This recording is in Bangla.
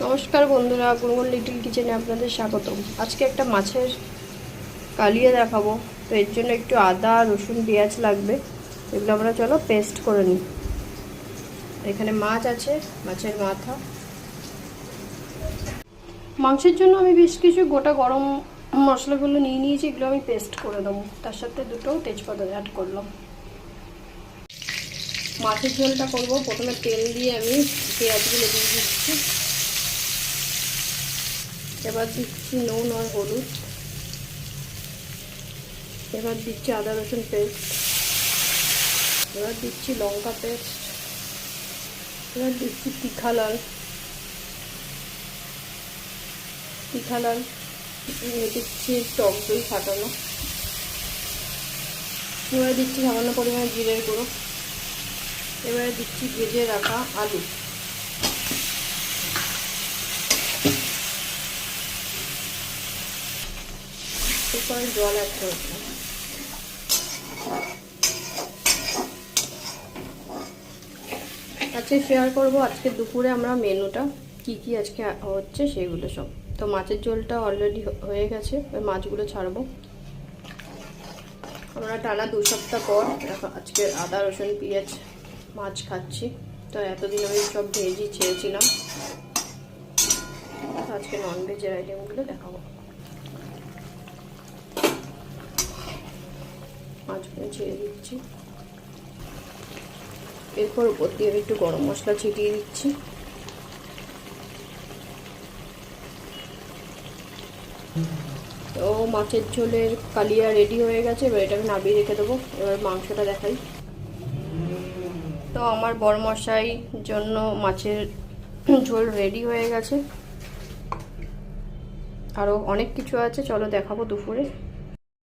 নমস্কার বন্ধুরা, গুনগুন লিটল কিচেনে আপনাদের স্বাগতম। আজকে একটা মাছের কালিয়া দেখাবো। তো এর জন্য একটু আদা, রসুন, পেঁয়াজ লাগবে। এগুলো আমরা চলো পেস্ট করে নিই। এখানে মাছ আছে, মাছের মাথা। মাংসের জন্য আমি বেশ কিছু গোটা গরম মশলাগুলো নিয়ে নিয়েছি, এগুলো আমি পেস্ট করে দেবো। তার সাথে দুটো তেজপাতা অ্যাড করলাম। মাছের ঝোলটা করবো, প্রথমে তেল দিয়ে আমি পেঁয়াজগুলো দিয়ে দিচ্ছি। এবার দিচ্ছি নুন আর হলুদ। এবার দিচ্ছি আদা রসুন পেস্ট। এবার দিচ্ছি লঙ্কা পেস্ট। এবার দিচ্ছি তিখা লাল। দিচ্ছি টক দই ফাটানো। এবারে দিচ্ছি সামান্য পরিমাণে জিরের গুঁড়ো। এবারে দিচ্ছি ভেজে রাখা আলু। এরপরে জল অ্যাড করবো। আজকে শেয়ার করবো আজকে দুপুরে আমরা মেনুটা কি আজকে হচ্ছে সেগুলো সব। তো মাছের ঝোলটা অলরেডি হয়ে গেছে, ওই মাছগুলো ছাড়বো। আমরা টানা 2 সপ্তাহ পর আজকে আদা রসুন পেঁয়াজ মাছ খাচ্ছি। তো এতদিন আমি সব ভেজই ছেড়েছিলাম, আজকে ননভেজের আইটেমগুলো দেখাবো। মাছগুলো ছেড়ে দিচ্ছি। এরপর উপর দিয়ে আমি একটু গরম মশলা ছিটিয়ে দিচ্ছি। তো মাছের ঝোলের কালিয়া রেডি হয়ে গেছে। এবার এটা আমি নামিয়ে রেখে দেবো। এবার মাংসটা দেখাই। তো আমার বড়মশাই জন্য মাছের ঝোল রেডি হয়ে গেছে। আরও অনেক কিছু আছে, চলো দেখাবো দুপুরে।